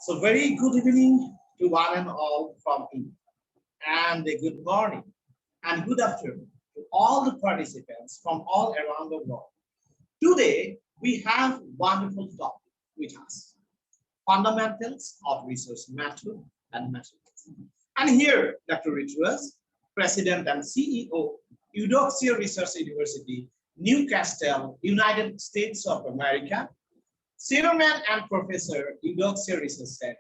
So very good evening to one and all from India, and a good morning and good afternoon to all the participants from all around the world. Today, we have wonderful topic with us, fundamentals of research method and methods. And here, Dr. Rhituraj, President and CEO, Eudoxia Research University, Newcastle, United States of America, Chairman and Professor, Eudoxia Research Centre.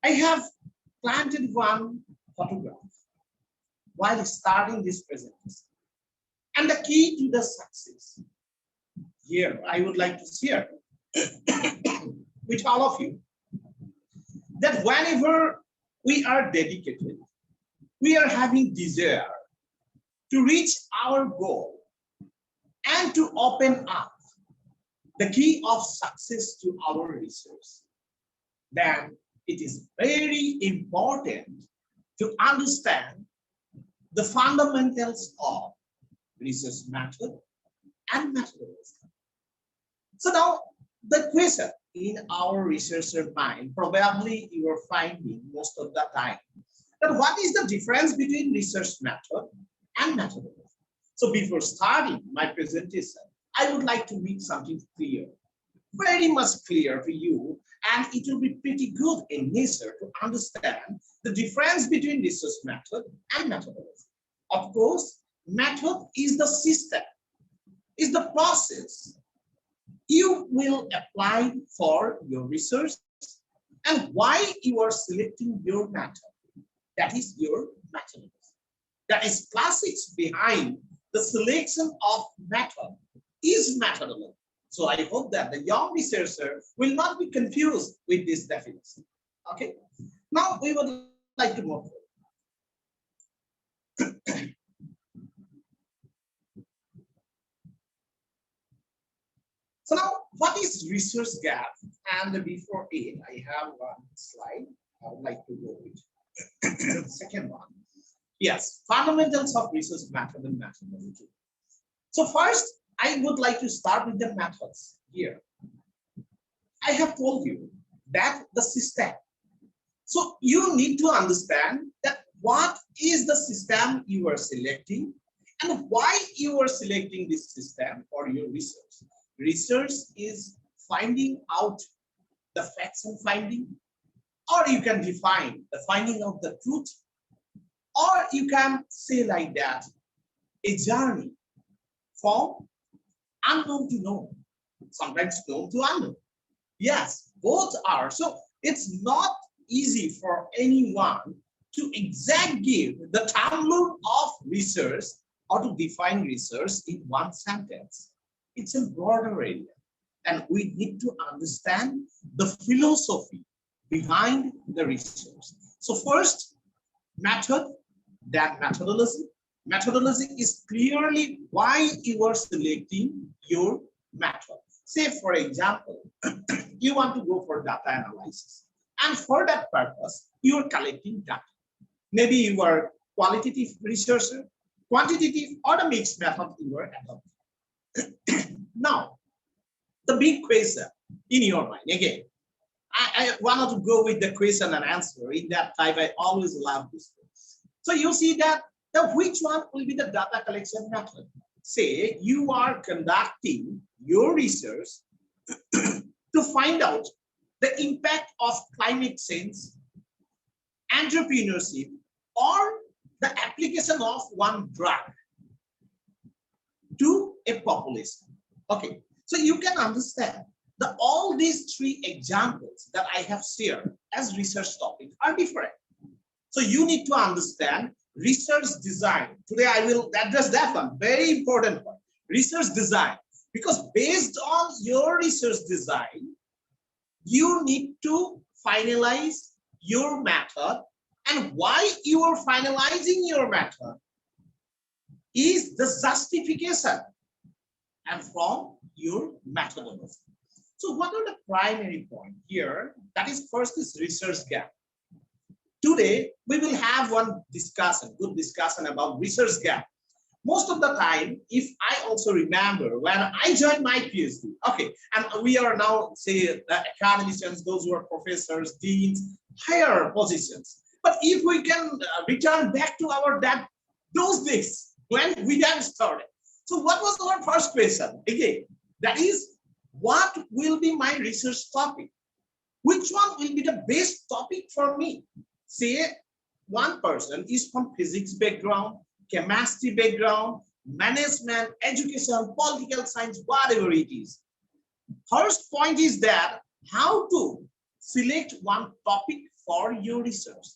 I have planted one photograph while starting this presentation. And the key to the success, here I would like to share with all of you, that whenever we are dedicated, we are having desire to reach our goal and to open up the key of success to our research, then it is very important to understand the fundamentals of research method and methodology. So now the question in our researcher mind, probably you are finding most of the time, that what is the difference between research method and methodology? So before starting my presentation, I would like to make something clear, very much clear to you, and it will be pretty good in nature to understand the difference between research method and methodology. Of course, method is the system, is the process you will apply for your research and why you are selecting your method. That is your methodology. That is classics behind the selection of method is methodology. So I hope that the young researcher will not be confused with this definition. Okay. Now we would like to move forward. So now, what is research gap? And before it, I have one slide I would like to go with. Second one. Yes, fundamentals of research method and methodology. So first, I would like to start with the methods here. I have told you that the system. So you need to understand that what is the system you are selecting and why you are selecting this system for your research. Research is finding out the facts and finding, or you can define the finding of the truth, or you can say like that, a journey from unknown to known, sometimes known to unknown. Yes, both are. So it's not easy for anyone to exactly give the timeline of research or to define research in one sentence. It's a broader area, and we need to understand the philosophy behind the research. So first, method, then methodology. Methodology is clearly why you are selecting your method. Say, for example, you want to go for data analysis, and for that purpose, you are collecting data. Maybe you are qualitative researcher, quantitative, or the mixed method you are adopting. Now, the big question in your mind, again, I wanted to go with the question and answer. In that type, I always love this. So you see that which one will be the data collection method? Say you are conducting your research to find out the impact of climate change, entrepreneurship, or the application of one drug to a population. Okay, so you can understand that all these three examples that I have shared as research topics are different. So you need to understand research design. Today I will address that one, very important one, research design, because based on your research design, you need to finalize your method, and why you are finalizing your method is the justification and from your methodology. So what are the primary points here? That is, first is research gap. Today, we will have one discussion, good discussion about research gap. Most of the time, if I also remember when I joined my PhD, okay, and we are now, say, the academicians, those who are professors, deans, higher positions. But if we can return back to those days when we have started. So what was our first question? Again, that is, what will be my research topic? Which one will be the best topic for me? Say, one person is from physics background, chemistry background, management, education, political science, whatever it is. First point is that how to select one topic for your research.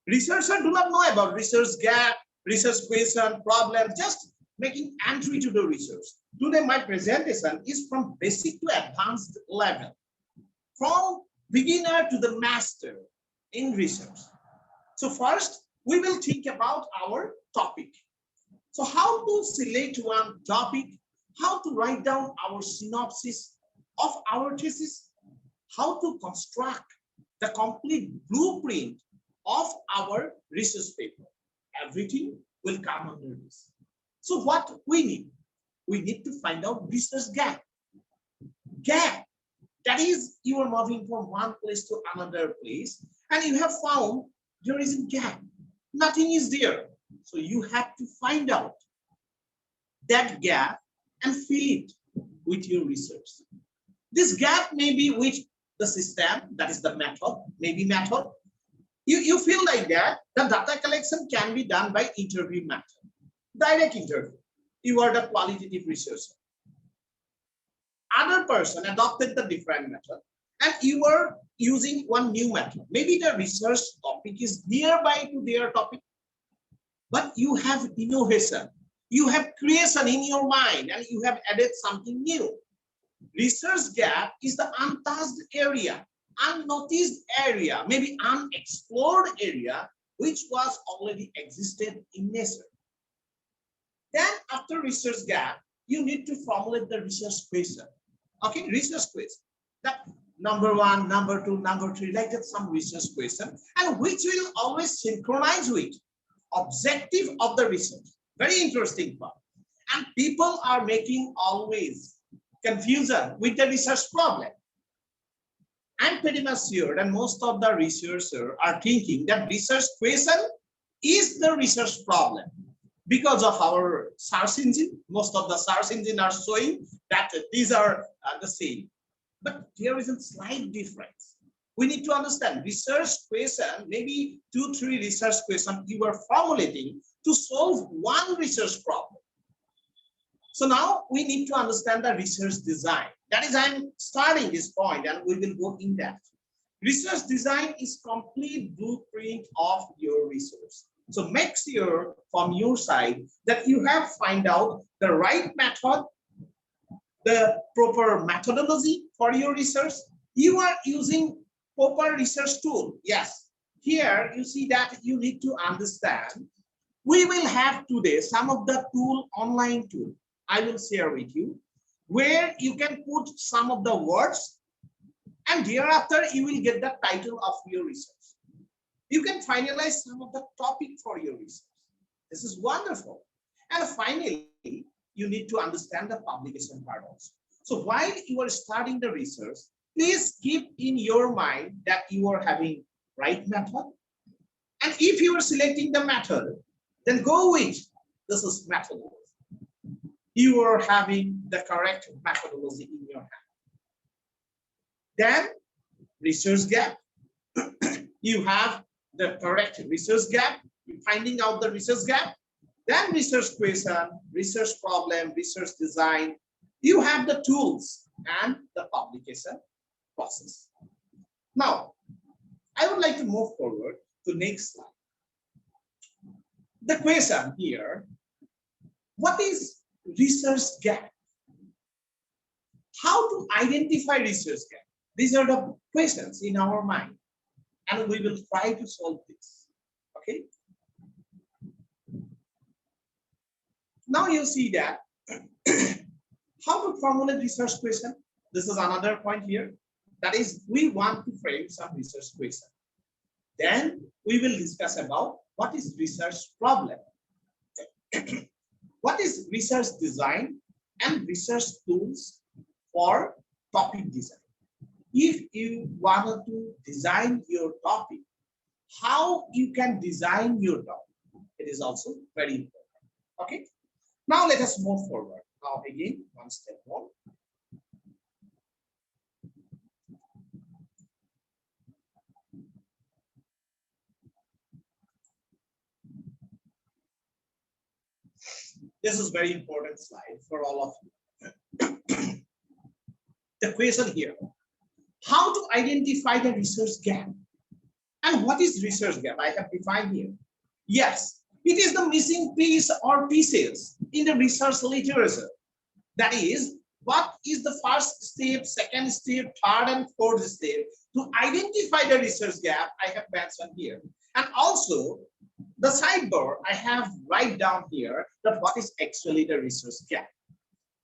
Researchers do not know about research gap, research question, problem, just making entry to the research. Today, my presentation is from basic to advanced level, from beginner to the master in research. So first, we will think about our topic. So how to select one topic, how to write down our synopsis of our thesis, how to construct the complete blueprint of our research paper. Everything will come under this. So what we need? We need to find out research gap. Gap, that is, you are moving from one place to another place and you have found there is a gap. Nothing is there. So you have to find out that gap and fill it with your research. This gap may be with the system, that is the method, maybe method. You feel like that the data collection can be done by interview method, direct interview. You are the qualitative researcher. Other person adopted the different method and you are using one new method. Maybe the research topic is nearby to their topic, but you have innovation, you have creation in your mind and you have added something new. Research gap is the untouched area, unnoticed area, maybe unexplored area, which was already existed in nature. Then after research gap, you need to formulate the research question. Okay, research question. That number one, number two, number three, like that, some research question, and which will always synchronize with objective of the research. Very interesting part. And people are making always confusion with the research problem. I'm pretty much sure that most of the researchers are thinking that research question is the research problem. Because of our search engine, most of the search engine are showing that these are the same. But there is a slight difference. We need to understand research question, maybe 2-3 research questions you are formulating to solve one research problem. So now we need to understand the research design. That is, I'm starting this point and we will go in depth. Research design is complete blueprint of your research. So make sure from your side that you have find out the right method, the proper methodology for your research. You are using proper research tool. Yes, here you see that you need to understand. We will have today some of the tool, online tool. I will share with you where you can put some of the words and thereafter you will get the title of your research. You can finalize some of the topic for your research. This is wonderful. And finally, you need to understand the publication part also. So while you are starting the research, please keep in your mind that you are having right method. And if you are selecting the method, then go with this is methodology. You are having the correct methodology in your hand. Then research gap. You have the correct research gap, finding out the research gap, then research question, research problem, research design. You have the tools and the publication process. Now, I would like to move forward to next slide. The question here, what is research gap? How to identify research gap? These are the questions in our mind. And we will try to solve this. Okay. Now you see that how to formulate research question. This is another point here. That is, we want to frame some research question. Then we will discuss about what is research problem. what is research design and research tools for topic design. If you want to design your topic, how you can design your topic, it is also very important. Okay, now let us move forward. Now again, one step more. This is very important slide for all of you. The question here, how to identify the research gap? And what is research gap? I have defined here. Yes, it is the missing piece or pieces in the research literature. That is, what is the first step, second step, third and fourth step to identify the research gap I have mentioned here. And also, the sidebar I have write down here that what is actually the research gap.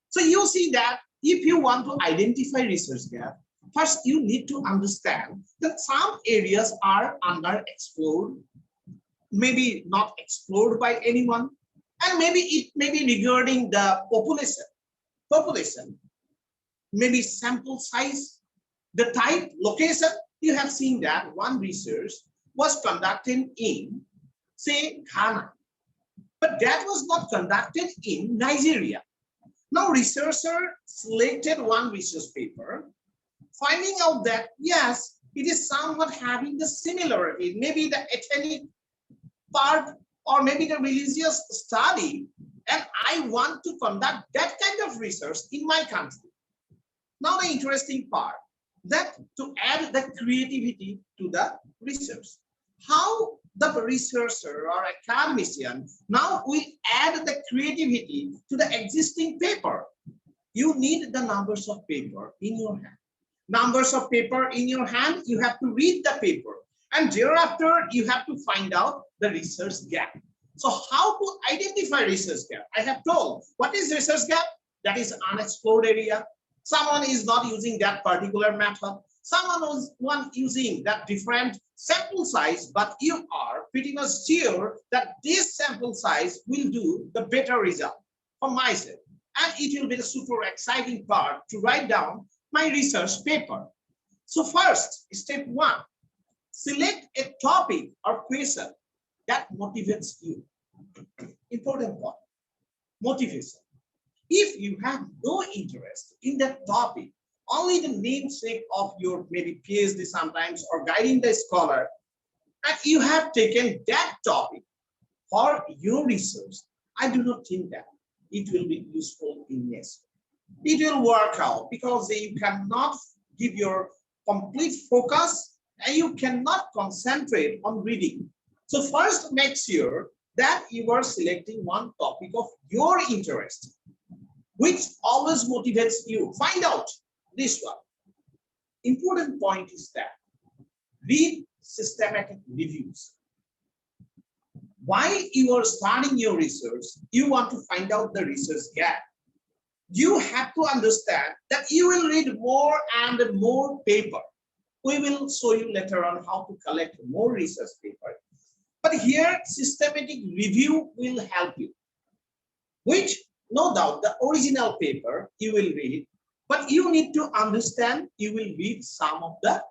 So you see that if you want to identify research gap, first you need to understand that some areas are underexplored, maybe not explored by anyone, and maybe it may be regarding the population, maybe sample size, the type, location. You have seen that one research was conducted in, say, Ghana, but that was not conducted in Nigeria. Now, researcher selected one research paper, finding out that, yes, it is somewhat having the similarity, maybe the ethnic part or maybe the religious study, and I want to conduct that kind of research in my country. Now, the interesting part, that to add the creativity to the research. How the researcher or academician now will add the creativity to the existing paper. You need the numbers of paper in your hand. Numbers of paper in your hand, you have to read the paper. And thereafter, you have to find out the research gap. So how to identify research gap? I have told, what is research gap? That is unexplored area. Someone is not using that particular method. Someone was one using that different sample size, but you are pretty much sure that this sample size will do the better result for myself. And it will be the super exciting part to write down my research paper. So first, step one, select a topic or question that motivates you. Important point, motivation. If you have no interest in that topic, only the namesake of your maybe PhD sometimes or guiding the scholar, and you have taken that topic for your research, I do not think that it will be useful in this. It will work out because you cannot give your complete focus and you cannot concentrate on reading. So first, make sure that you are selecting one topic of your interest, which always motivates you. Find out this one. Important point is that read systematic reviews. Why you are starting your research, you want to find out the research gap. You have to understand that you will read more and more paper. We will show you later on how to collect more research paper. But here, systematic review will help you, which no doubt the original paper you will read, but you need to understand you will read some of the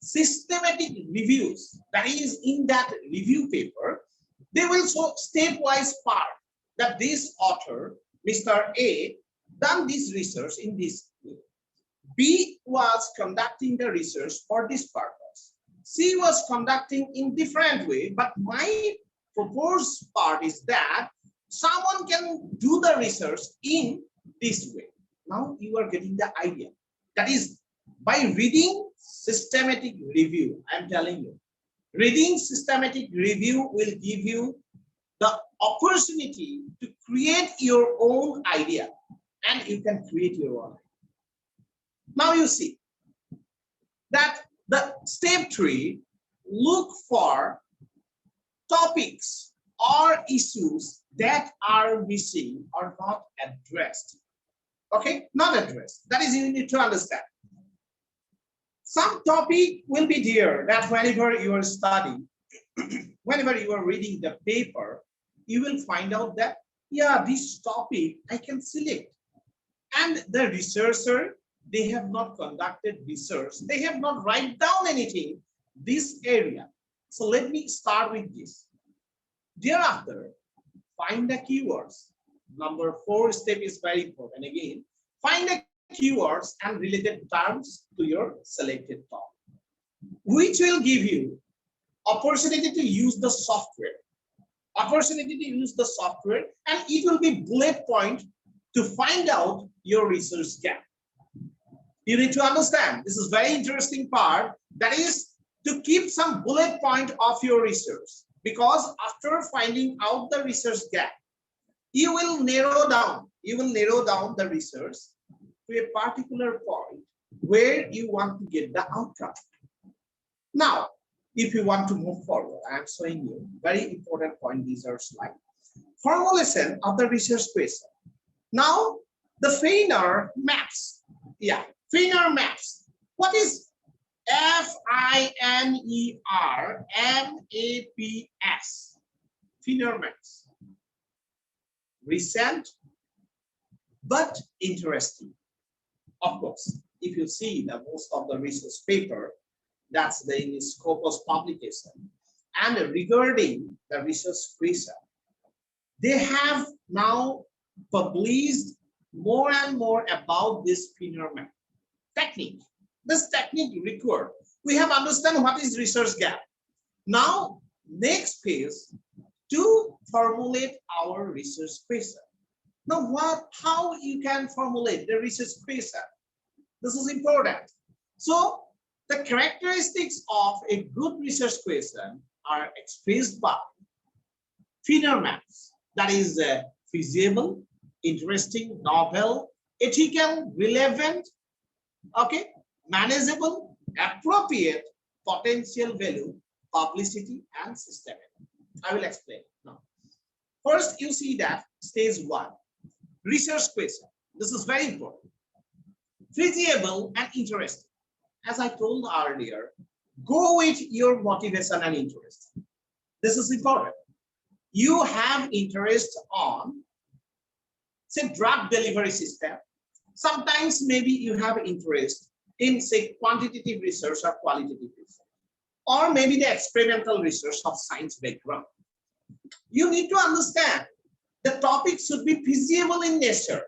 systematic reviews. That is, in that review paper, they will show stepwise part that this author, Mr. A, done this research in this way. B was conducting the research for this purpose. C was conducting in different way, but my proposed part is that someone can do the research in this way. Now you are getting the idea. That is, by reading systematic review, I'm telling you, reading systematic review will give you the opportunity to create your own idea, and you can create your own. Now you see that the step 3, look for topics or issues that are missing or not addressed. Okay, not addressed. That is, you need to understand. Some topic will be there that whenever you are studying, whenever you are reading the paper, you will find out that yeah, this topic I can select. And the researcher, they have not conducted research. They have not write down anything, this area. So let me start with this. Thereafter, find the keywords. Number 4 step is very important. Again, find the keywords and related terms to your selected topic, which will give you opportunity to use the software. Opportunity to use the software, and it will be bullet point to find out your research gap. You need to understand, this is very interesting part, that is to keep some bullet point of your research, because after finding out the research gap, you will narrow down the research to a particular point where you want to get the outcome. Now, if you want to move forward, I am showing you very important point. These are slides. Formulation of the research question. Now, the Feiner maps. Yeah, Feiner maps. What is FINER-MAPS? Feiner maps. Recent but interesting. Of course, if you see the most of the research paper, that's the Scopus publication, and regarding the research question, they have now published more and more about this Feiner map technique. This technique required. We have understand what is research gap. Now, next phase, to formulate our research question. Now, how you can formulate the research question? This is important. So, the characteristics of a good research question are expressed by Feiner maps. That is feasible, interesting, novel, ethical, relevant, okay, manageable, appropriate, potential value, publicity, and systematic. I will explain now. First, you see that stage 1, research question. This is very important. Feasible and interesting. As I told earlier, go with your motivation and interest. This is important. You have interest on, say, drug delivery system. Sometimes maybe you have interest in, say, quantitative research or qualitative research, or maybe the experimental research of science background. You need to understand the topic should be feasible in nature.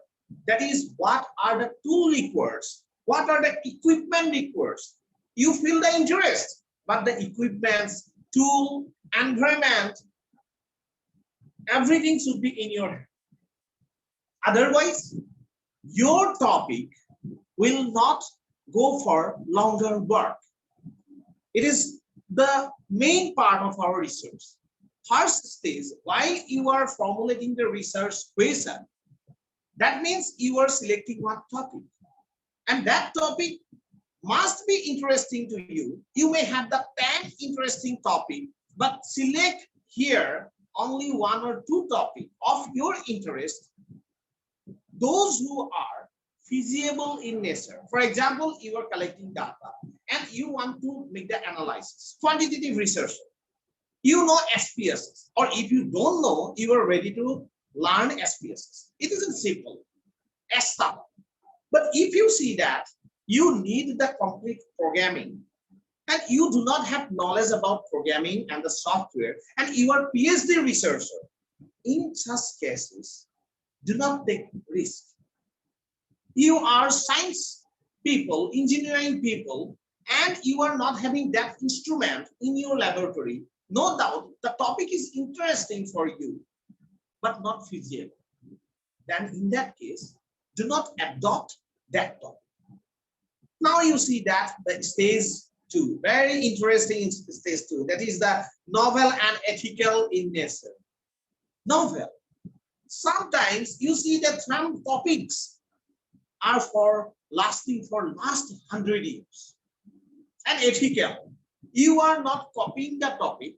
That is, what are the tool requires? What are the equipment requires? You feel the interest, but the equipments, tool, environment, everything should be in your hand. Otherwise, your topic will not go for longer work. It is the main part of our research. First stage, while you are formulating the research question, that means you are selecting one topic. And that topic must be interesting to you. You may have the 10 interesting topic, but select here only 1 or 2 topics of your interest, those who are feasible in nature. For example, you are collecting data and you want to make the analysis. Quantitative research. You know SPSS, or if you don't know, you are ready to learn SPSS. It isn't simple. STAR. But if you see that you need the complete programming and you do not have knowledge about programming and the software, and you are PhD researcher, in such cases, do not take risk. You are science people, engineering people, and you are not having that instrument in your laboratory. No doubt the topic is interesting for you, but not feasible. Then in that case, do not adopt that topic. Now you see that the stage 2, very interesting in stage 2, that is the novel and ethical in nature. Novel. Sometimes you see that some topics are for lasting for last 100 years. And ethical. You are not copying the topic,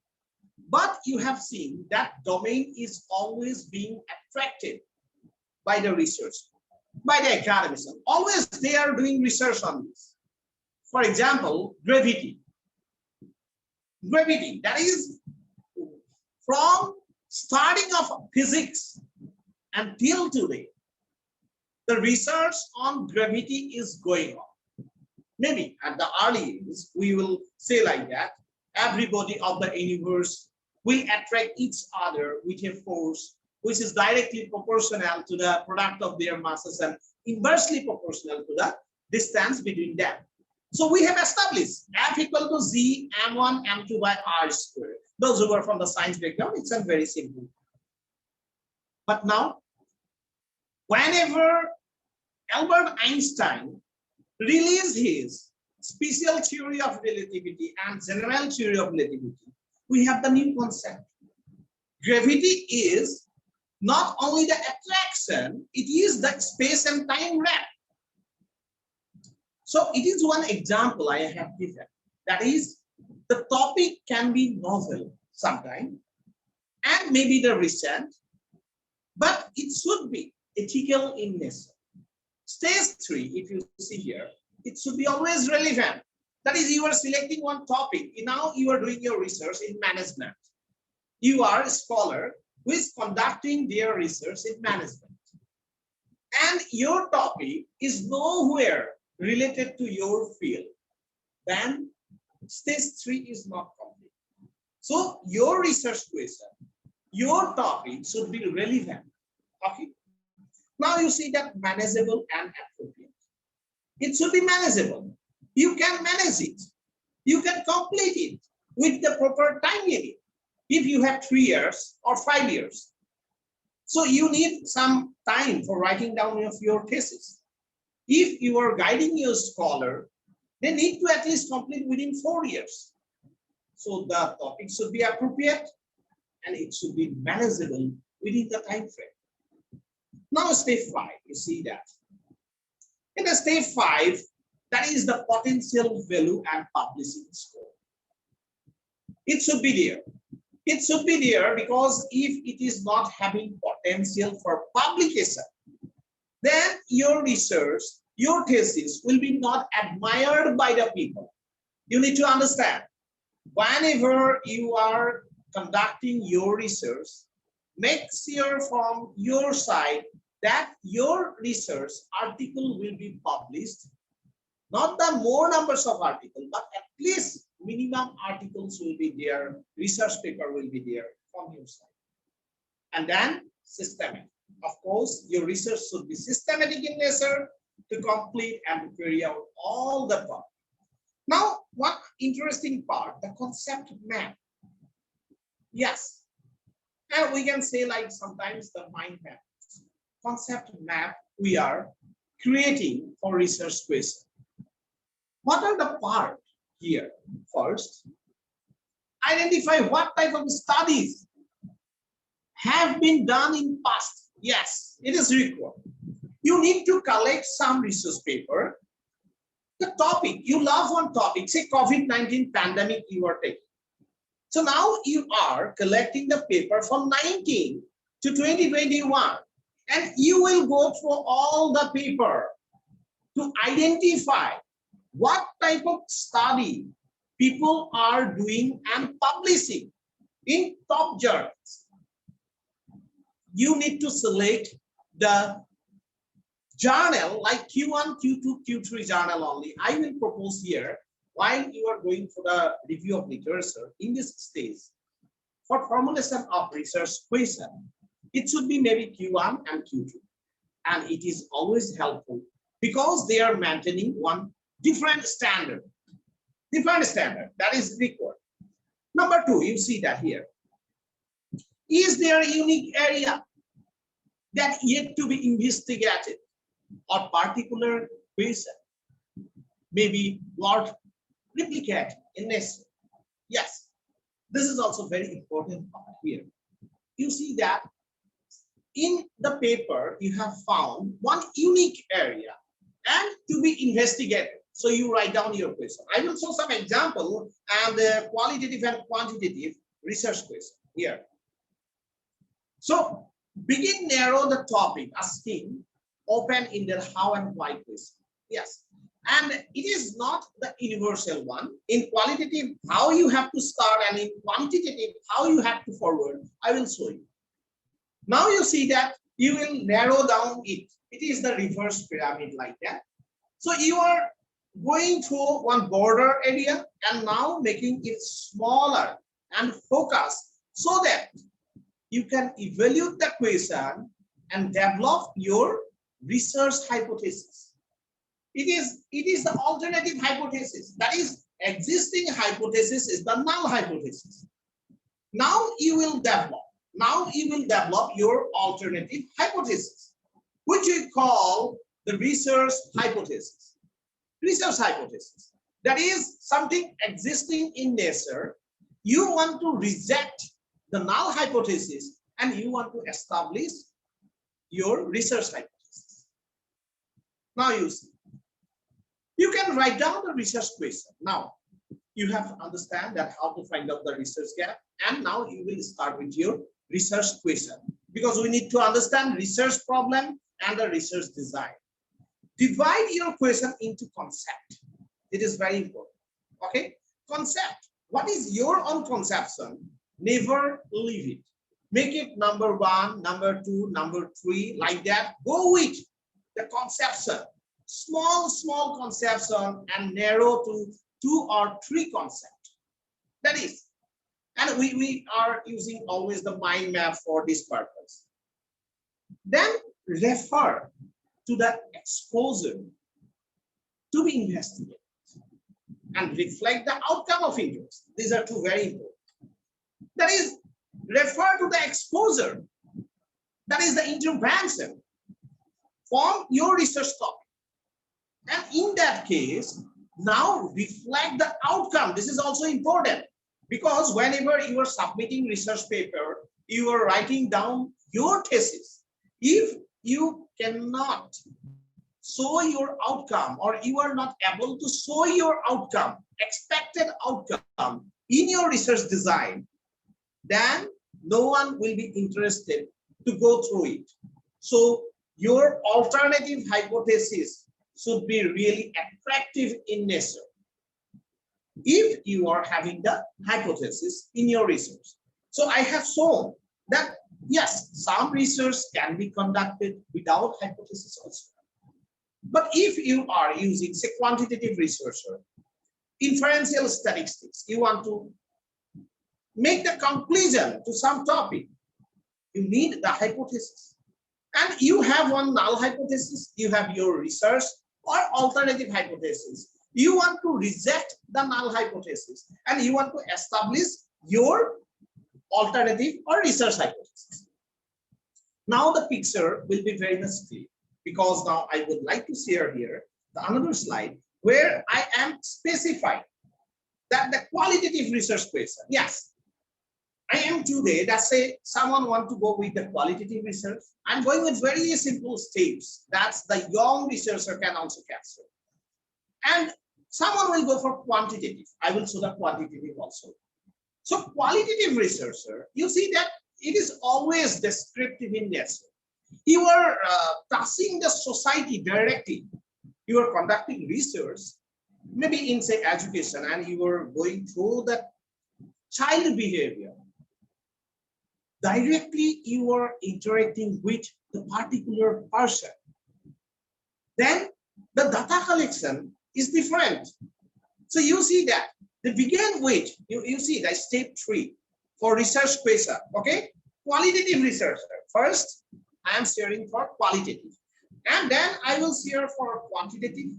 but you have seen that domain is always being attracted by the research, by the academics. Always they are doing research on this. For example, gravity. Gravity, that is from starting of physics until today, the research on gravity is going on. Maybe at the early years, we will say like that, everybody of the universe will attract each other with a force which is directly proportional to the product of their masses and inversely proportional to the distance between them. So we have established F equal to Z m1 m2 by r squared. Those who are from the science background, it's a very simple. But now, whenever Albert Einstein released his special theory of relativity and general theory of relativity, we have the new concept. Gravity is not only the attraction, it is the space and time wrap. So it is one example I have given. That is, the topic can be novel sometimes and maybe the recent, but it should be ethical in nature. Stage 3, if you see here, it should be always relevant. That is, you are selecting one topic. Now you are doing your research in management. You are a scholar who is conducting their research in management. And your topic is nowhere related to your field. Then stage 3 is not complete. So your research question, your topic should be relevant. Okay. Now you see that manageable and appropriate. It should be manageable. You can manage it. You can complete it with the proper time limit. If you have 3 years or 5 years. So you need some time for writing down of your thesis. If you are guiding your scholar, they need to at least complete within 4 years. So the topic should be appropriate and it should be manageable within the time frame. Now step 5, you see that. In the step 5, that is the potential value and publishing score. It should be there. It should be there because if it is not having potential for publication, then your research, your thesis will be not admired by the people. You need to understand, whenever you are conducting your research, make sure from your side that your research article will be published. Not the more numbers of articles, but at least minimum articles will be there, research paper will be there from your side. And then systematic. Of course, your research should be systematic in nature to complete and to carry out all the work. Now, one interesting part, the concept map. Yes, and we can say like sometimes the mind map. Concept map we are creating for research question. What are the part here? First, identify what type of studies have been done in past. Yes, it is required. You need to collect some research paper. The topic, you love one topic, say COVID-19 pandemic you are taking. So now you are collecting the paper from 19 to 2021 and you will go through all the paper to identify what type of study people are doing and publishing in top journals. You need to select the journal like Q1, Q2, Q3 journal only. I will propose here while you are going for the review of literature in this stage for formulation of research question. It should be maybe Q1 and Q2. And it is always helpful because they are maintaining one different standard. Different standard that is required. Number 2, you see that here. Is there a unique area that yet to be investigated or particular question maybe not replicate in nature? Yes, this is also very important part here. You see that in the paper you have found one unique area and to be investigated. So you write down your question. I will show some example and the qualitative and quantitative research question here. So begin narrow the topic, asking open-ended how and why question. Yes, and it is not the universal one. In qualitative, how you have to start, and in quantitative, how you have to forward. I will show you. Now you see that you will narrow down it. It is the reverse pyramid like that. So you are going through one border area and now making it smaller and focused so that you can evaluate the question and develop your research hypothesis. It is the alternative hypothesis. That is, existing hypothesis is the null hypothesis. Now you will develop your alternative hypothesis, which we call the research hypothesis. Research hypothesis. That is something existing in nature. You want to reject the null hypothesis and you want to establish your research hypothesis. Now you see, you can write down the research question. Now you have to understand that how to find out the research gap, and now you will start with your research question, because we need to understand research problem and the research design. Divide your question into concept. It is very important. Okay, concept. What is your own conception? Never leave it. Make it number 1, number 2, number 3, like that. Go with the conception. Small conception and narrow to 2 or 3 concepts. That is, and we are using always the mind map for this purpose. Then refer to the exposure to be investigated and reflect the outcome of interest. These are 2 very important. That is, refer to the exposure. That is the intervention from your research topic. And in that case, now reflect the outcome. This is also important, because whenever you are submitting research paper, you are writing down your thesis. If you cannot show your outcome, or you are not able to show your outcome, expected outcome in your research design, then no one will be interested to go through it. So your alternative hypothesis should be really attractive in nature if you are having the hypothesis in your research. So I have shown that yes, some research can be conducted without hypothesis also. But if you are using, say, quantitative research or inferential statistics, you want to make the conclusion to some topic, you need the hypothesis. And you have one null hypothesis, you have your research or alternative hypothesis. You want to reject the null hypothesis and you want to establish your alternative or research hypothesis. Now the picture will be very much clear, because now I would like to share here another slide where I am specifying that the qualitative research question. Yes, I am today, let's say someone want to go with the qualitative research. I'm going with very simple steps that the young researcher can also capture. And someone will go for quantitative. I will show the quantitative also. So qualitative researcher, you see that it is always descriptive in nature. You are touching the society directly. You are conducting research, maybe in, say, education, and you are going through the child behavior. Directly you are interacting with the particular person. Then the data collection is different. So you see that they begin with, you see that step 3 for research question. Okay, qualitative research. First, I am sharing for qualitative, and then I will share for quantitative.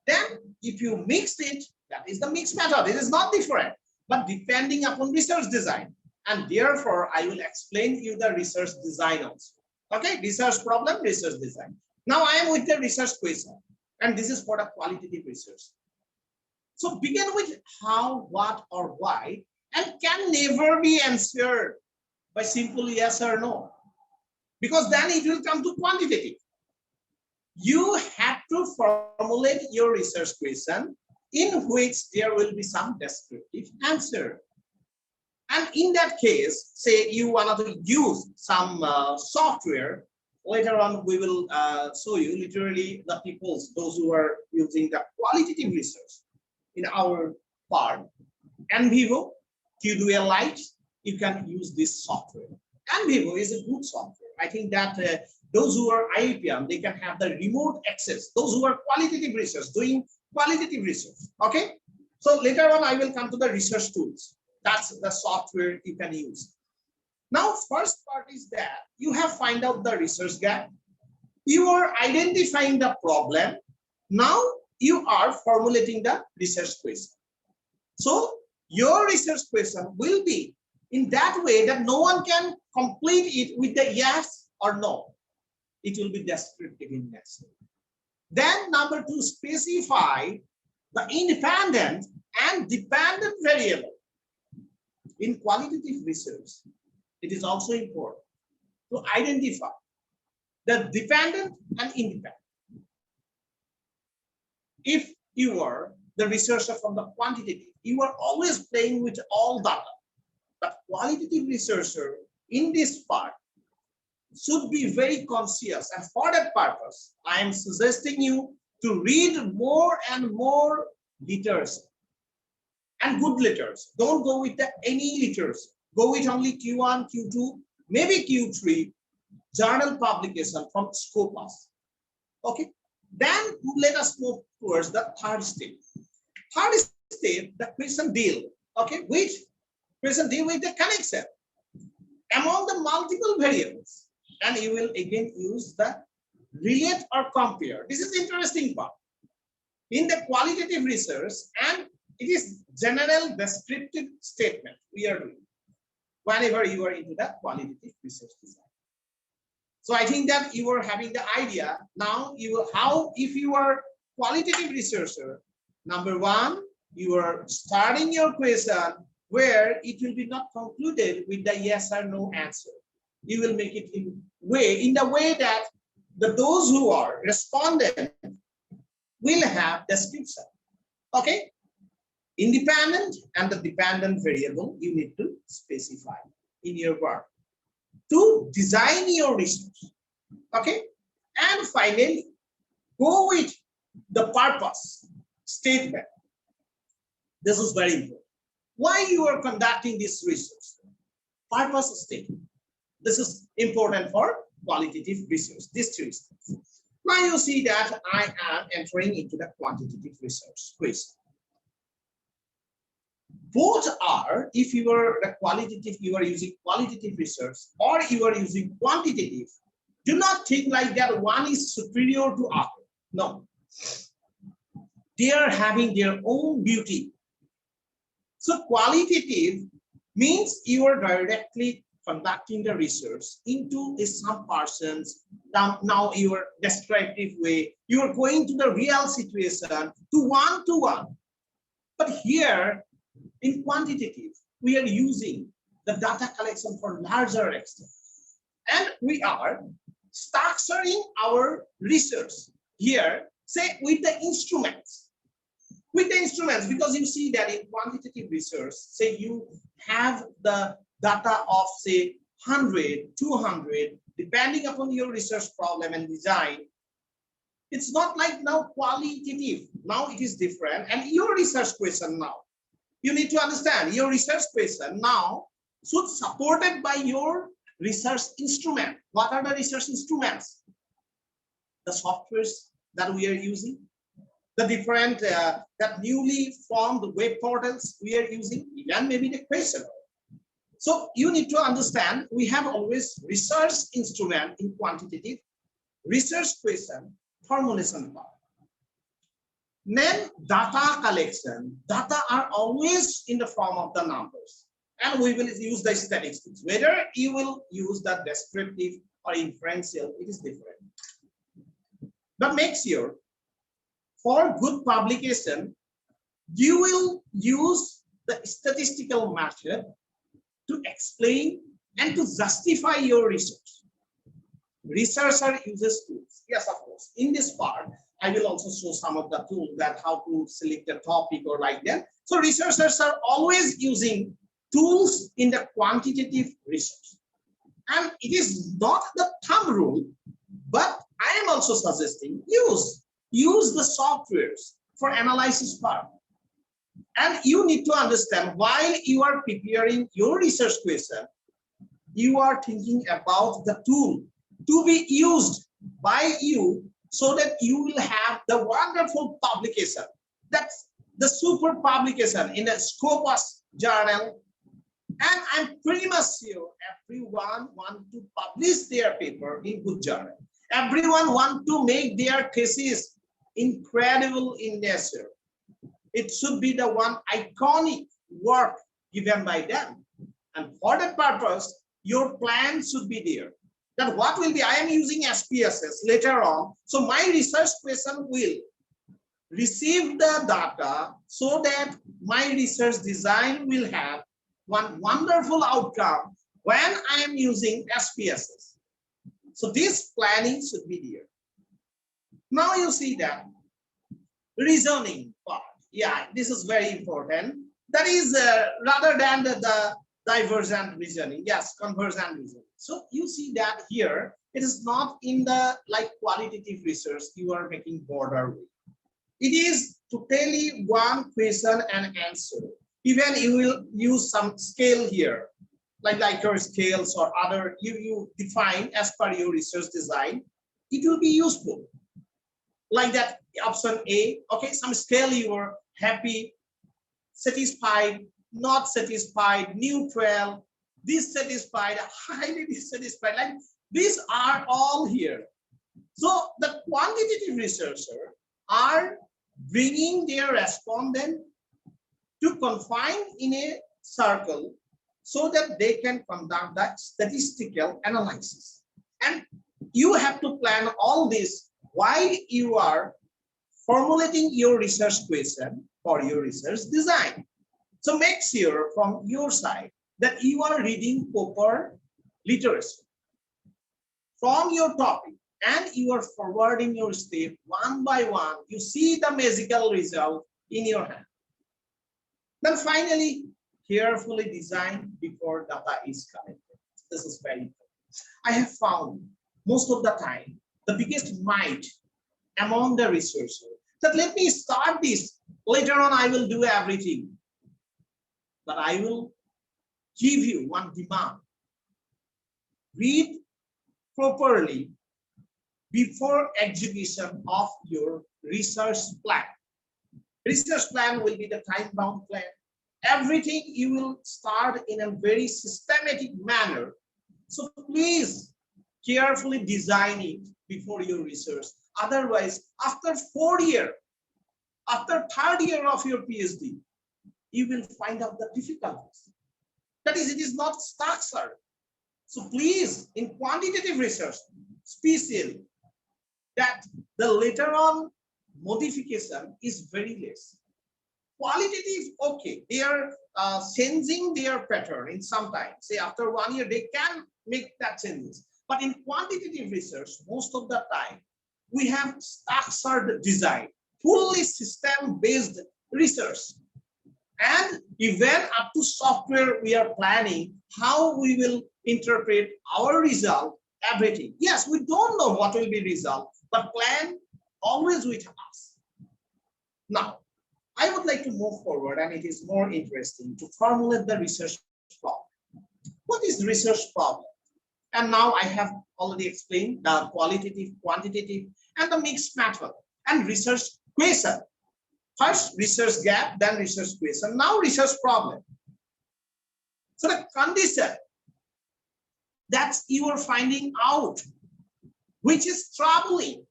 Then if you mix it, that is the mixed method. It is not different, but depending upon research design. And therefore, I will explain you the research design also. Okay, research problem, research design. Now I am with the research question, and this is for the qualitative research. So begin with how, what, or why, and can never be answered by simple yes or no, because then it will come to quantitative. You have to formulate your research question in which there will be some descriptive answer. And in that case, say you want to use some software. Later on, we will show you literally the people, those who are using the qualitative research in our part. NVivo, QDualite, you can use this software. NVivo is a good software. I think that those who are IIPian, they can have the remote access. Those who are qualitative research, doing qualitative research. Okay. So later on, I will come to the research tools. That's the software you can use. Now, first part is that you have find out the research gap. You are identifying the problem. Now you are formulating the research question. So your research question will be in that way that no one can complete it with the yes or no. It will be descriptive in nature. Then number two, specify the independent and dependent variable. In qualitative research, it is also important to identify the dependent and independent. If you are the researcher from the quantitative, you are always playing with all data. But qualitative researcher in this part should be very conscious, and for that purpose, I am suggesting you to read more and more literature and good literature. Don't go with any literature. Go with only Q1, Q2, maybe Q3 journal publication from Scopus. Okay. Then let us move towards the third step. Third step, the question deal. Okay, which question deal with the connection among the multiple variables, and you will again use the relate or compare. This is the interesting part in the qualitative research, and it is general descriptive statement we are doing whenever you are into the qualitative research design. So I think that you are having the idea now. If you are qualitative researcher, number one, you are starting your question where it will be not concluded with the yes or no answer. You will make it in the way that those who are respondent will have description. Okay, independent and the dependent variable you need to specify in your work to design your research. Okay, and finally go with the purpose statement. This is very important. Why you are conducting this research? Purpose statement. This is important for qualitative research. These three steps. Now you see that I am entering into the quantitative research question. Both are, if you are the qualitative, you are using qualitative research or you are using quantitative, do not think like that one is superior to other. No. They are having their own beauty. So qualitative means you are directly conducting the research into some persons. Now your descriptive way, you are going to the real situation to one. But here in quantitative, we are using the data collection for larger extent. And we are structuring our research here, say with the instruments. Because you see that in quantitative research, say you have the data of say 100, 200, depending upon your research problem and design. It's not like now qualitative. Now it is different. And your research question now, you need to understand your research question now should supported by your research instrument. What are the research instruments? The softwares that we are using, the different that newly formed web portals we are using, and maybe the question. So you need to understand we have always research instrument in quantitative, research question, formulation part. Then data collection. Data are always in the form of the numbers, and we will use the statistics. Whether you will use the descriptive or inferential, it is different. But make sure for good publication, you will use the statistical method to explain and to justify your research. Researcher uses tools. Yes, of course. In this part, I will also show some of the tools that how to select a topic or like that. So researchers are always using tools in the quantitative research. And it is not the thumb rule, but I am also suggesting use the softwares for analysis part. And you need to understand while you are preparing your research question, you are thinking about the tool to be used by you so that you will have the wonderful publication. That's the super publication in a Scopus journal. And I'm pretty much sure everyone want to publish their paper in good journal. Everyone want to make their thesis incredible in nature. It should be the one iconic work given by them. And for that purpose, your plan should be there. That what will be, I am using SPSS later on. So my research question will receive the data so that my research design will have one wonderful outcome when I am using SPSS. So this planning should be there. Now you see that reasoning part. Yeah, this is very important. That is rather than the divergent reasoning. Yes, convergent reasoning. So you see that here, it is not in the like qualitative research you are making border way. It is totally one question and answer. Even you will use some scale here, like your scales or other you define as per your research design. It will be useful. Like that option A, okay, some scale you are happy, satisfied, not satisfied, neutral, dissatisfied, highly dissatisfied. Like these are all here. So the quantitative researcher are bringing their respondent to confine in a circle so that they can conduct that statistical analysis. And you have to plan all this while you are formulating your research question for your research design. So make sure from your side that you are reading proper literature from your topic and you are forwarding your step one by one. You see the magical result in your hand. Then finally, carefully design before data is collected. This is very important. I have found most of the time the biggest might among the researchers that let me start this. Later on, I will do everything. But I will give you one demand. Read properly before execution of your research plan. Research plan will be the time-bound plan. Everything you will start in a very systematic manner. So please carefully design it before your research. Otherwise, after 4 years, after 3rd year of your PhD, you will find out the difficulties. That is, it is not structured. So please, in quantitative research, especially, that the later on modification is very less. Qualitative, okay, they are changing their pattern in some time. Say after 1 year, they can make that changes. But in quantitative research, most of the time, we have structured design, fully system-based research. And even up to software, we are planning how we will interpret our result, everything. Yes, we don't know what will be result, but plan always with us. Now, I would like to move forward, and it is more interesting to formulate the research problem. What is research problem? And now I have already explained the qualitative, quantitative, and the mixed method and research question. First, research gap, then research question, now research problem. So the condition that you are finding out, which is troubling,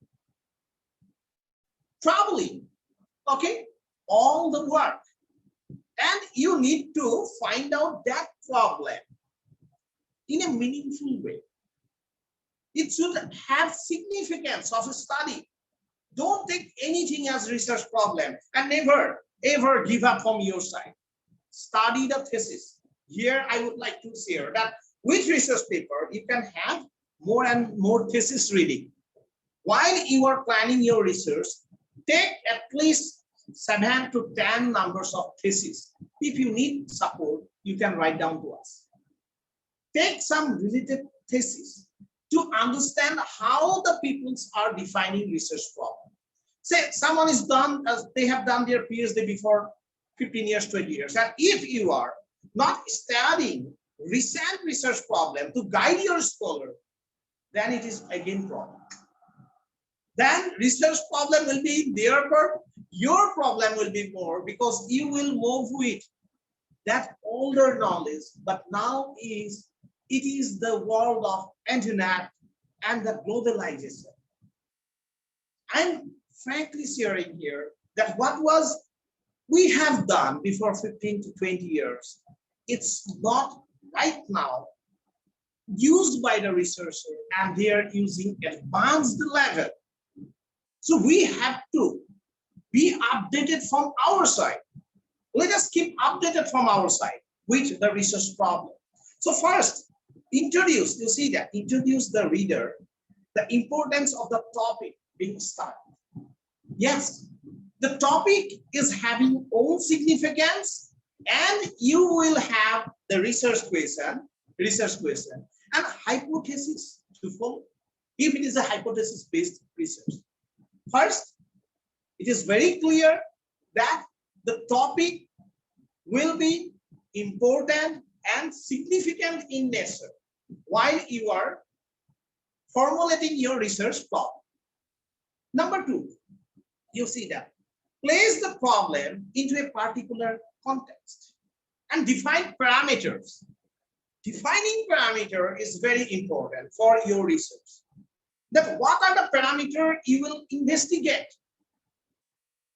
okay, all the work. And you need to find out that problem in a meaningful way. It should have significance of a study. Don't take anything as research problem and never ever give up from your side. Study the thesis. Here I would like to share that with research paper, you can have more and more thesis reading. While you are planning your research, take at least 7 to 10 numbers of thesis. If you need support, you can write down to us. Take some related thesis to understand how the peoples are defining research problem. Say someone is done, they have done their PhD before 15 years, 20 years. And if you are not studying recent research problem to guide your scholar, then it is again problem. Then research problem will be there, your problem will be more because you will move with that older knowledge, but now it is the world of internet and the globalization. I'm frankly sharing here that what was we have done before 15 to 20 years, it's not right now used by the researcher, and they are using advanced level. So we have to be updated from our side. Let us keep updated from our side with the research problem. So first, introduce the reader, the importance of the topic being started. Yes, the topic is having own significance, and you will have the research question, and hypothesis to follow. If it is a hypothesis-based research, first, it is very clear that the topic will be important and significant in nature while you are formulating your research problem. Number two, you see that place the problem into a particular context and define parameters. Defining parameter is very important for your research. That what are the parameters you will investigate?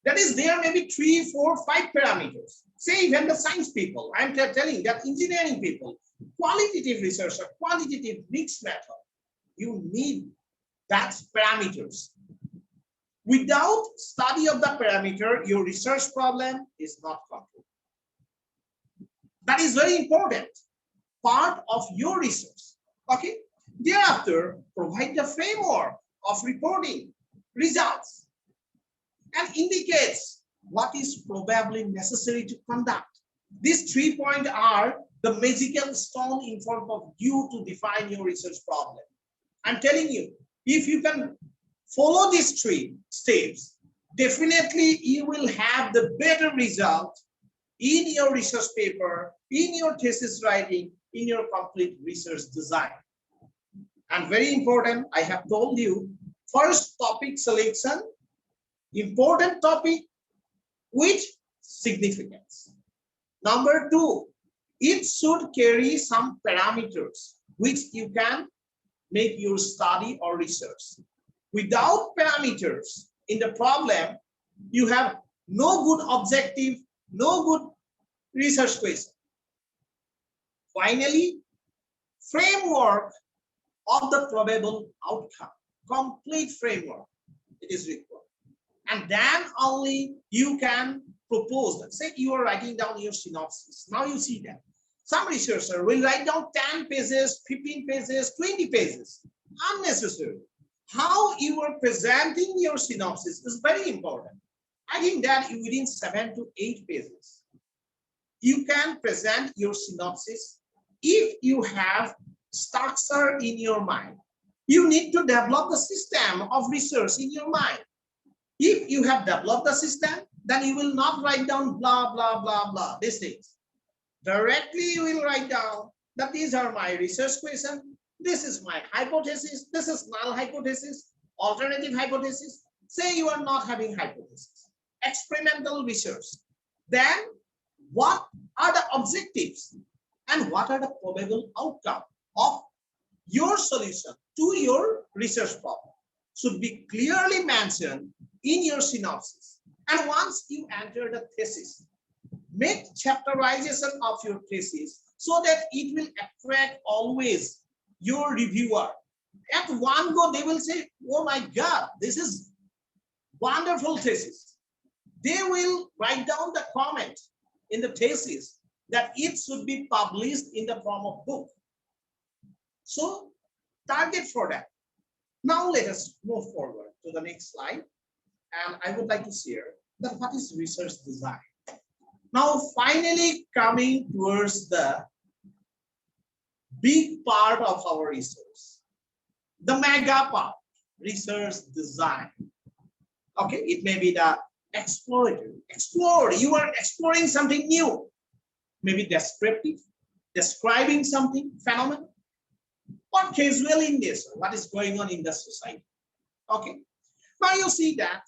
That is, there may be 3, 4, 5 parameters. Say even the science people, I'm telling that engineering people, qualitative research or quantitative mixed method, you need that parameters. Without study of the parameter, your research problem is not complete. That is very important part of your research. Okay. Thereafter, provide the framework of reporting results and indicates what is probably necessary to conduct. These 3 points are the magical stone in front of you to define your research problem. I'm telling you, if you can follow these 3 steps, definitely you will have the better result in your research paper, in your thesis writing, in your complete research design. And very important, I have told you, first topic selection, important topic with significance. Number 2, it should carry some parameters which you can make your study or research. Without parameters in the problem, you have no good objective, no good research question. Finally, framework of the probable outcome, complete framework, it is required. And then only you can propose that. Say you are writing down your synopsis. Now you see that. Some researcher will write down 10 pages, 15 pages, 20 pages. Unnecessary. How you are presenting your synopsis is very important. I think that within 7 to 8 pages, you can present your synopsis if you have structure in your mind. You need to develop the system of research in your mind. If you have developed the system, then you will not write down blah, blah, blah, blah, these things. Directly you will write down that these are my research questions. This is my hypothesis. This is null hypothesis, alternative hypothesis. Say you are not having hypothesis, experimental research. Then what are the objectives and what are the probable outcome of your solution to your research problem should be clearly mentioned in your synopsis. And once you enter the thesis, make chapterization of your thesis so that it will attract always your reviewer. At one go, they will say, oh my God, this is wonderful thesis. They will write down the comment in the thesis that it should be published in the form of book. So target for that. Now let us move forward to the next slide. And I would like to share that what is research design. Now finally coming towards the big part of our research, the mega part, research design. Okay, it may be the exploratory. Explore, you are exploring something new. Maybe descriptive, describing something, phenomenon, or casual in nature, what is going on in the society. Okay. Now you see that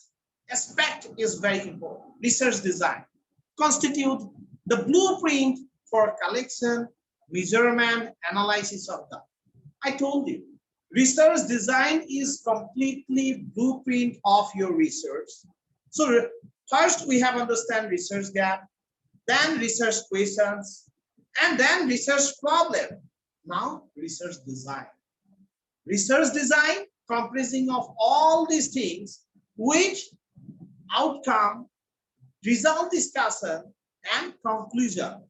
aspect is very important. Research design constitute the blueprint for collection, measurement, analysis of data. I told you, research design is completely blueprint of your research. So first we have understand research gap, then research questions, and then research problem. Now research design. Research design comprising of all these things, which outcome, result discussion, and conclusion,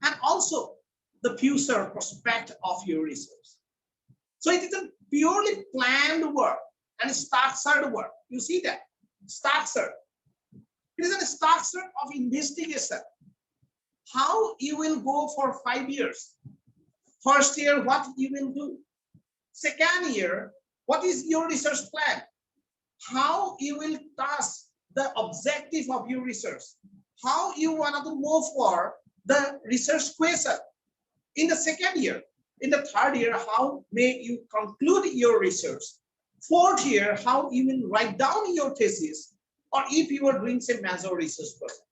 and also the future prospect of your research. So it is a purely planned work and structured work. You see that? Structure. It is a structure of investigation. How you will go for 5 years. First year, what you will do. Second year, what is your research plan? How you will task the objective of your research. How you want to move for the research question in the second year. In the third year, how may you conclude your research? Fourth year, how you will write down your thesis, or if you are doing say major research project,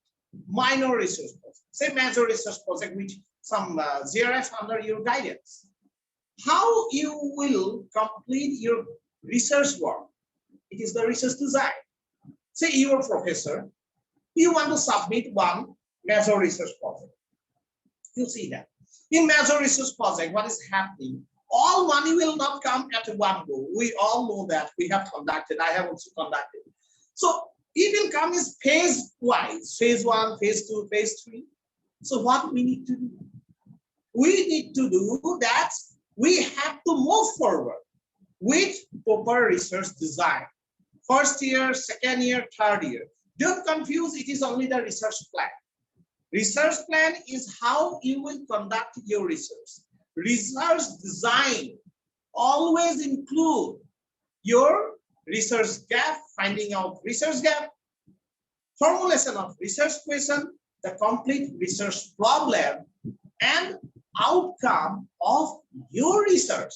minor research project, say major research project with some ZRF under your guidance. How you will complete your research work? It is the research design. Say you are a professor, you want to submit one major research project. You see that. In major research project, what is happening? All money will not come at one go. We all know that. We have conducted. I have also conducted. So it will come as phase wise, phase 1, phase 2, phase 3. So what we need to do? We need to do that. We have to move forward with proper research design. First year, second year, third year. Don't confuse, it is only the research plan. Research plan is how you will conduct your research. Research design always include your research gap, finding out research gap, formulation of research question, the complete research problem, and outcome of your research.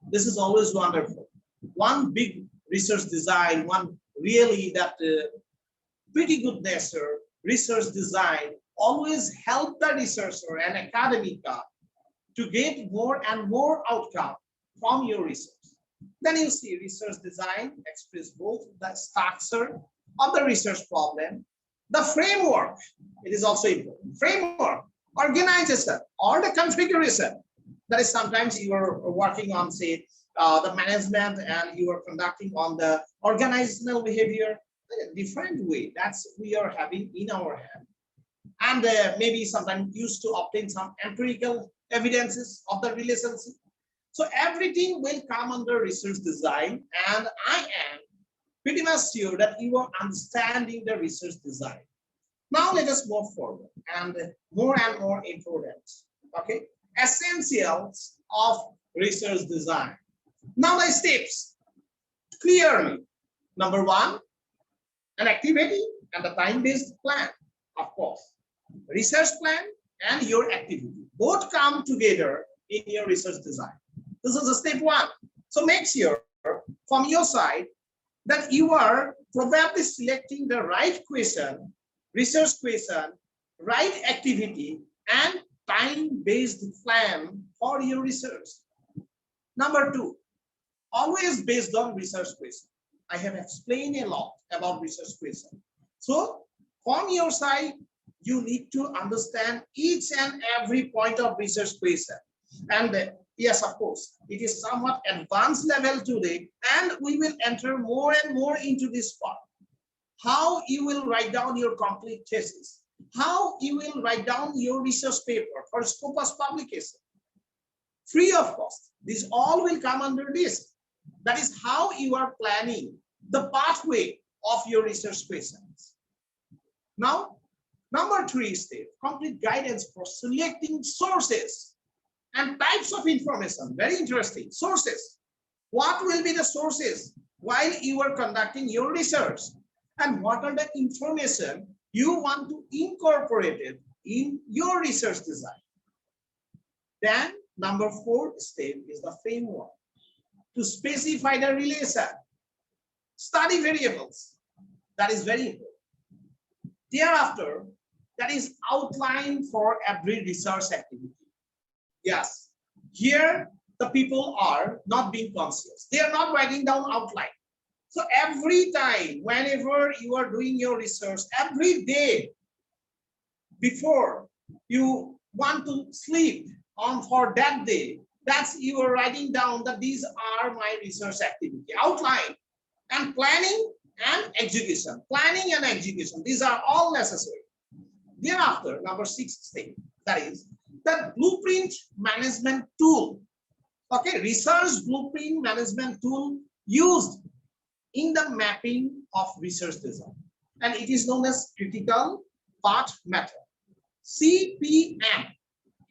This is always wonderful. One big research design, one really that pretty good nature, research design always help the researcher and academica to get more and more outcome from your research. Then you see research design express both the structure of the research problem, the framework, it is also important, framework, organization, or the configuration. That is sometimes you are working on, say, the management and you are conducting on the organizational behavior, different way. That's we are having in our hand. And maybe sometimes used to obtain some empirical evidences of the relationship. So everything will come under research design, and I am pretty much sure that you are understanding the research design. Now let us move forward and more important. Okay, essentials of research design. Now the steps clearly. Number 1, an activity and a time-based plan, of course. Research plan and your activity both come together in your research design. This is a step 1. So make sure from your side that you are probably selecting the right question, research question, right activity, and time-based plan for your research. Number 2, always based on research question. I have explained a lot about research question. So from your side, you need to understand each and every point of research question. And yes, of course, it is somewhat advanced level today, and we will enter more and more into this part. How you will write down your complete thesis, how you will write down your research paper for Scopus publication, free of cost. This all will come under this. That is how you are planning the pathway of your research questions. Now, number 3 step, complete guidance for selecting sources and types of information. Very interesting. Sources. What will be the sources while you are conducting your research? And what are the information you want to incorporate it in your research design? Then number 4 step is the framework. To specify the relation, study variables. That is very important. Thereafter, that is outline for every research activity. Yes, here the people are not being conscious. They are not writing down outline. So every time, whenever you are doing your research, every day before you want to sleep on for that day, that's you are writing down that these are my research activity, outline, and planning and execution. Planning and execution, these are all necessary. Thereafter, number 6 step, that is the blueprint management tool. Okay, research blueprint management tool used in the mapping of research design, and it is known as critical path method, CPM,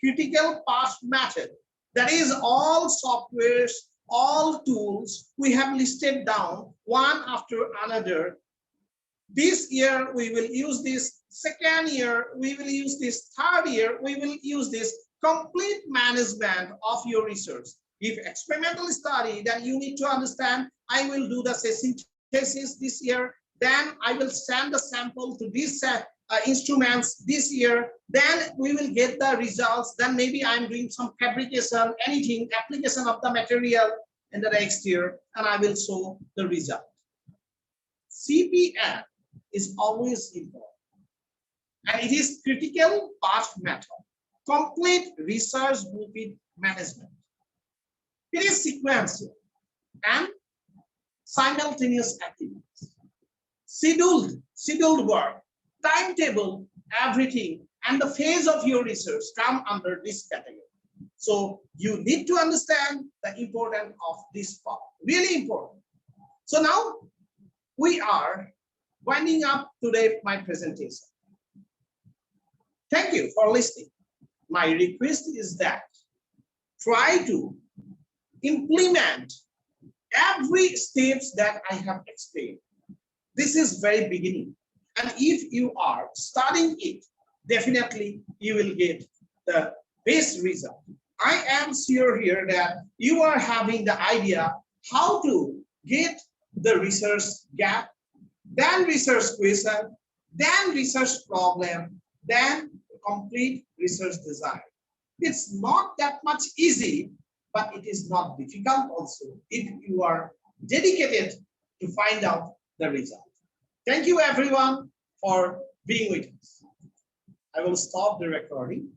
critical path method. That is all softwares, all tools we have listed down one after another. This year we will use this, second year we will use this, third year we will use this. Complete management of your research. If experimental study, then you need to understand, I will do the synthesis this year, then I will send the sample to these instruments this year, then we will get the results, then maybe I'm doing some fabrication, anything, application of the material in the next year, and I will show the result. CPM is always important, and it is critical path method, complete research blueprint management. It is sequential and simultaneous activities, scheduled work, timetable, everything, and the phase of your research come under this category. So you need to understand the importance of this part, really important. So now we are winding up today my presentation. Thank you for listening. My request is that try to implement every steps that I have explained. This is very beginning, and if you are studying it, definitely you will get the best result. I am sure here that you are having the idea how to get the research gap, then research question, then research problem, then complete research design. It's not that much easy, but it is not difficult also if you are dedicated to find out the result. Thank you everyone for being with us. I will stop the recording.